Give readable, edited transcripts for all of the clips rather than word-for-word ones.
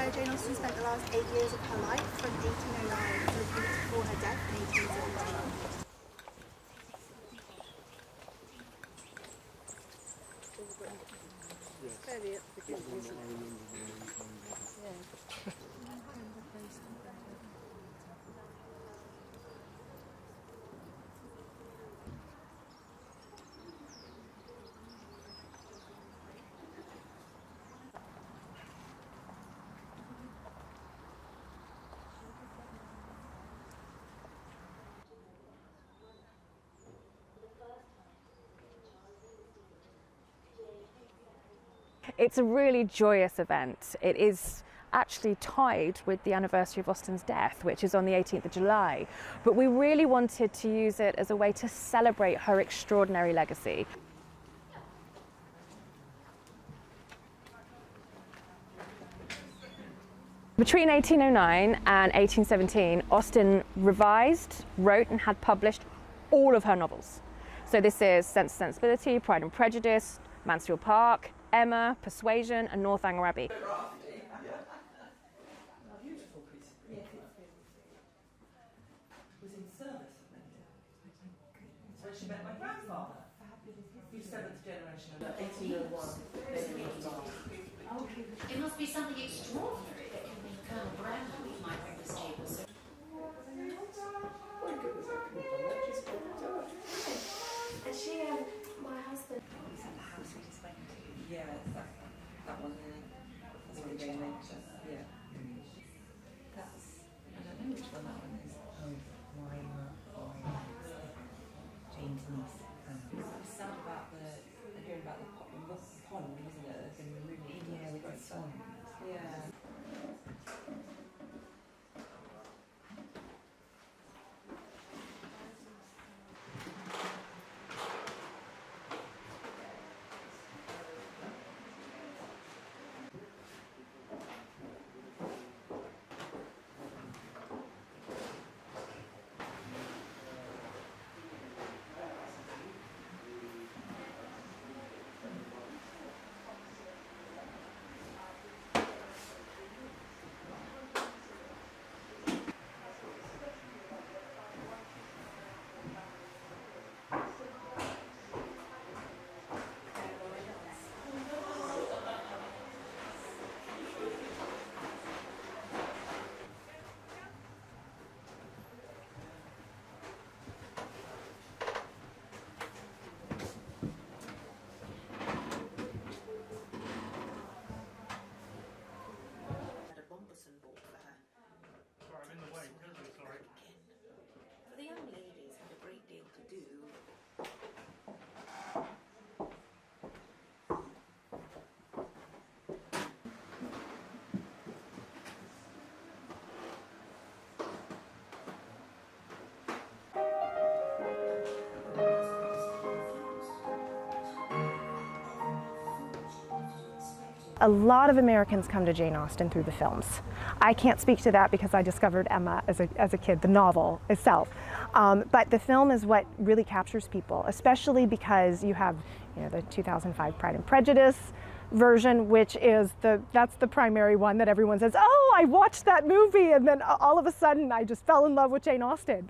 where Jane Austen spent the last 8 years of her life, from 1809 to the week before her death in 1817. Fairly at the beginning, isn't it? It's a really joyous event. It is actually tied with the anniversary of Austen's death, which is on the 18th of July. But we really wanted to use it as a way to celebrate her extraordinary legacy. Between 1809 and 1817, Austen revised, wrote and had published all of her novels. So this is Sense and Sensibility, Pride and Prejudice, Mansfield Park, Emma, Persuasion and Northanger Abbey. Was in service. So she met my grandfather. He's 7th generation, 1801. It must be something extraordinary that can make Colonel Brandon might bring this table. And she my husband. Is that the house we just went to? Yeah, that one there. That's what Jane mentioned. Yeah. That's, I don't know which one that one is. Oh, Jane's niece. It's sad about hearing about the pond, wasn't it? They've been removing. Yeah, with the swans. Yeah. The young ladies had a great deal to do. A lot of Americans come to Jane Austen through the films. I can't speak to that because I discovered Emma as a kid, the novel itself. But the film is what really captures people, especially because you have, the 2005 Pride and Prejudice version, which is that's the primary one that everyone says, oh, I watched that movie, and then all of a sudden I just fell in love with Jane Austen.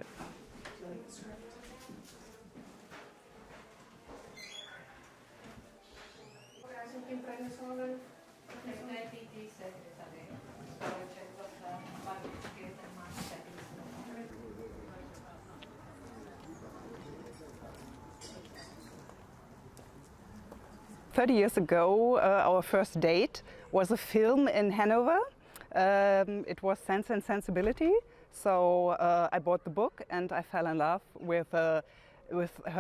Years ago, our first date was a film in Hanover. It was Sense and Sensibility. So I bought the book and I fell in love with her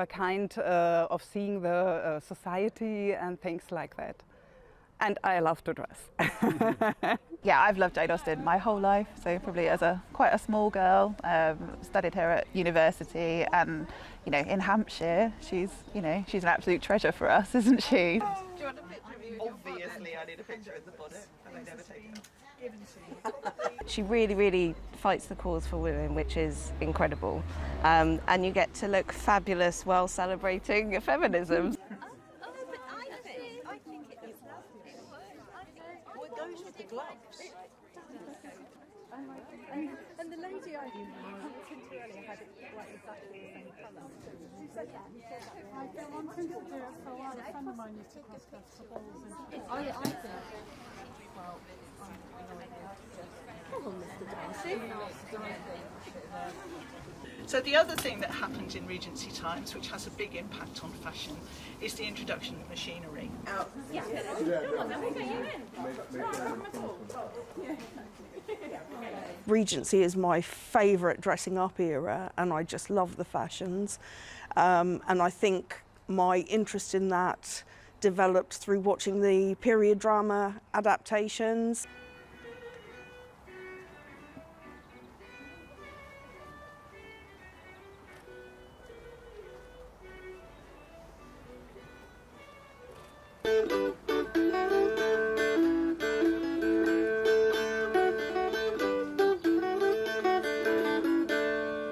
kind of seeing the society and things like that. And I love to dress. Yeah, I've loved Jane Austen my whole life, so probably as quite a small girl, studied her at university, and in Hampshire, she's an absolute treasure for us, isn't she? Do you want a picture of you? Obviously, I need a picture in the bonnet, and I never take it. She really, really fights the cause for women, which is incredible, and you get to look fabulous while celebrating feminism. Well, it goes with the gloves. And the lady I walked into earlier had it like exactly the same colour. She said that. I've been wanting to do it for a while. A friend of mine used to cross festivals and I think. Well, So the other thing that happened in Regency times, which has a big impact on fashion, is the introduction of machinery. Regency is my favourite dressing up era, and I just love the fashions. And I think my interest in that developed through watching the period drama adaptations.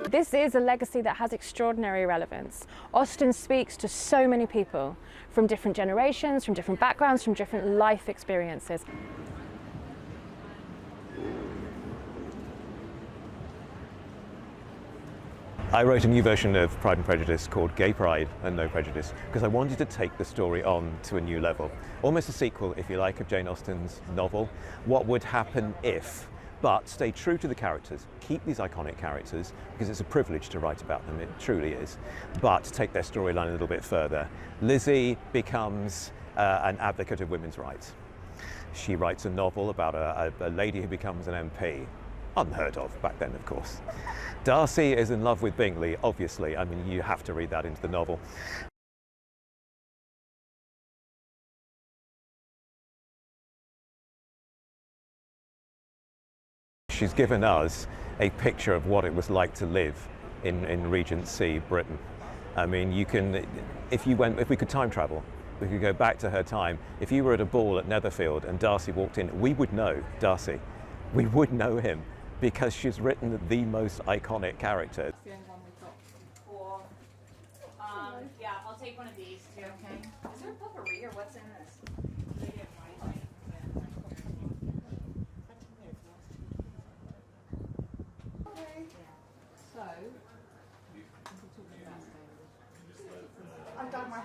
This is a legacy that has extraordinary relevance. Austen speaks to so many people from different generations, from different backgrounds, from different life experiences. I wrote a new version of Pride and Prejudice called Gay Pride and No Prejudice because I wanted to take the story on to a new level. Almost a sequel, if you like, of Jane Austen's novel. What would happen if? But stay true to the characters, keep these iconic characters, because it's a privilege to write about them, it truly is, but take their storyline a little bit further. Lizzie becomes an advocate of women's rights. She writes a novel about a lady who becomes an MP. Unheard of back then, of course. Darcy is in love with Bingley, obviously. I mean, you have to read that into the novel. She's given us a picture of what it was like to live in Regency Britain. I mean, you can, if we could time travel, we could go back to her time. If you were at a ball at Netherfield and Darcy walked in, we would know Darcy. We would know him because she's written the most iconic character. Cool. Yeah, I'll take one of these too. Okay. Is there potpourri or what's in this? So, I've done my